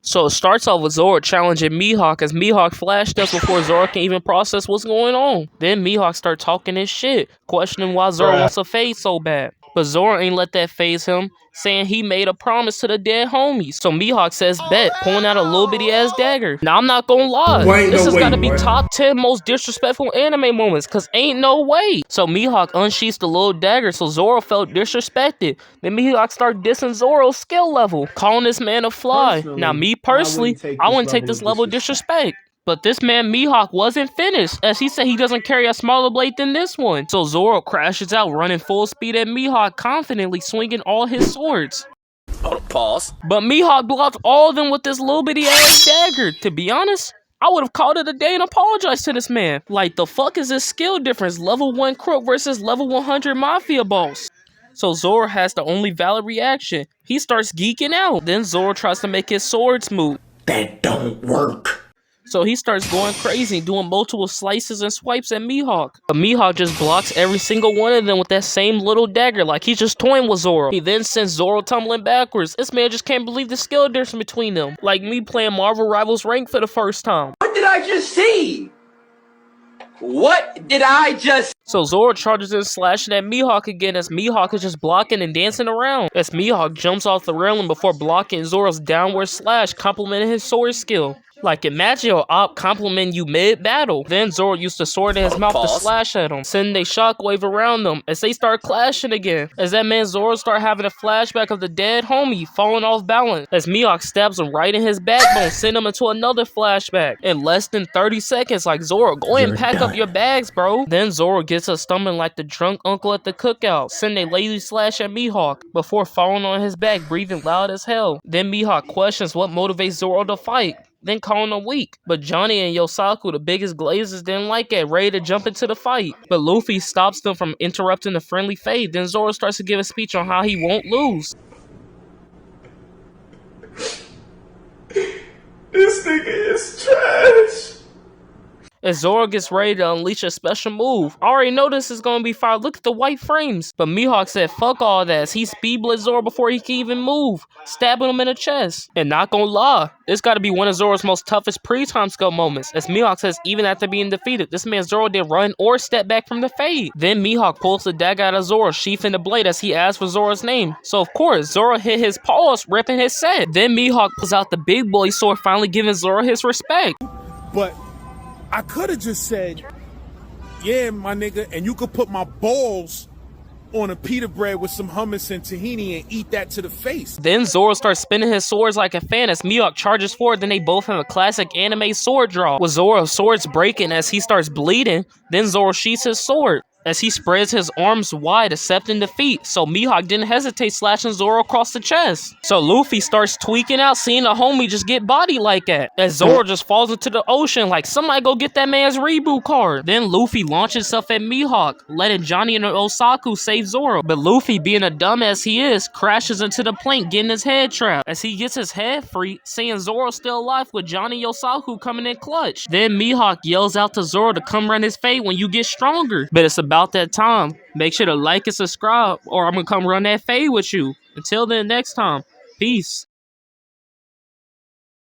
So it starts off with Zoro challenging Mihawk as Mihawk flashed us before Zoro can even process what's going on. Then Mihawk start talking his shit, questioning why Zoro wants to fade so bad. But Zoro ain't let that phase him, saying he made a promise to the dead homies. So Mihawk says bet, pulling out a little bitty ass dagger. Now I'm not gonna lie, this has gotta be top 10 most disrespectful anime moments, cause ain't no way. So Mihawk unsheaths the little dagger, so Zoro felt disrespected. Then Mihawk started dissing Zoro's skill level, calling this man a fly. Now me personally, I wouldn't take this level of disrespect. But this man Mihawk wasn't finished, as he said he doesn't carry a smaller blade than this one. So Zoro crashes out, running full speed at Mihawk, confidently swinging all his swords. Pause. But Mihawk blocked all of them with this little bitty ass dagger. To be honest, I would have called it a day and apologized to this man. Like, the fuck is this skill difference? Level 1 crook versus level 100 mafia boss. So Zoro has the only valid reaction. He starts geeking out. Then Zoro tries to make his swords move. That don't work. So he starts going crazy, doing multiple slices and swipes at Mihawk. But Mihawk just blocks every single one of them with that same little dagger, like he's just toying with Zoro. He then sends Zoro tumbling backwards. This man just can't believe the skill difference between them. Like me playing Marvel Rivals Rank for the first time. What did I just see? What did I just... So Zoro charges in, slashing at Mihawk again as Mihawk is just blocking and dancing around. As Mihawk jumps off the railing before blocking Zoro's downward slash, complimenting his sword skill. Like, imagine your op complimenting you mid-battle. Then Zoro used the sword in his mouth to slash at him, sending a shockwave around them as they start clashing again. As that man Zoro start having a flashback of the dead homie falling off balance. As Mihawk stabs him right in his backbone, sending him into another flashback. In less than 30 seconds, like, Zoro, go ahead and pack up your bags, bro. Then Zoro gets us stumbling like the drunk uncle at the cookout, sending a lazy slash at Mihawk before falling on his back, breathing loud as hell. Then Mihawk questions what motivates Zoro to fight, then calling them weak. But Johnny and Yosaku, the biggest glazers, didn't like it, ready to jump into the fight. But Luffy stops them from interrupting the friendly fade. Then Zoro starts to give a speech on how he won't lose. This nigga is trash. As Zoro gets ready to unleash a special move. I already know this is going to be fire. Look at the white frames. But Mihawk said fuck all that as he speed blitzed Zoro before he can even move, stabbing him in the chest. And not gonna lie, this gotta be one of Zoro's most toughest pre-time skill moments. As Mihawk says even after being defeated, this man Zoro didn't run or step back from the fade. Then Mihawk pulls the dagger out of Zoro, sheathing the blade as he asks for Zoro's name. So of course, Zoro hit his paws, ripping his set. Then Mihawk pulls out the big boy sword, finally giving Zoro his respect. But I could have just said, yeah, my nigga, and you could put my balls on a pita bread with some hummus and tahini and eat that to the face. Then Zoro starts spinning his swords like a fan as Mihawk charges forward. Then they both have a classic anime sword draw, with Zoro's swords breaking as he starts bleeding. Then Zoro sheaths his sword as he spreads his arms wide, accepting defeat. So Mihawk didn't hesitate, slashing Zoro across the chest. So Luffy starts tweaking out, seeing a homie just get bodied like that, as Zoro just falls into the ocean like somebody go get that man's reboot card. Then Luffy launches himself at Mihawk, letting Johnny and Osaku save Zoro. But Luffy, being a dumbass he is, crashes into the plank, getting his head trapped. As he gets his head free, seeing Zoro still alive with Johnny and Osaku coming in clutch. Then Mihawk yells out to Zoro to come run his fade when you get stronger. But it's about that time. Make sure to like and subscribe, or I'm gonna come run that fade with you. Until then, next time, peace.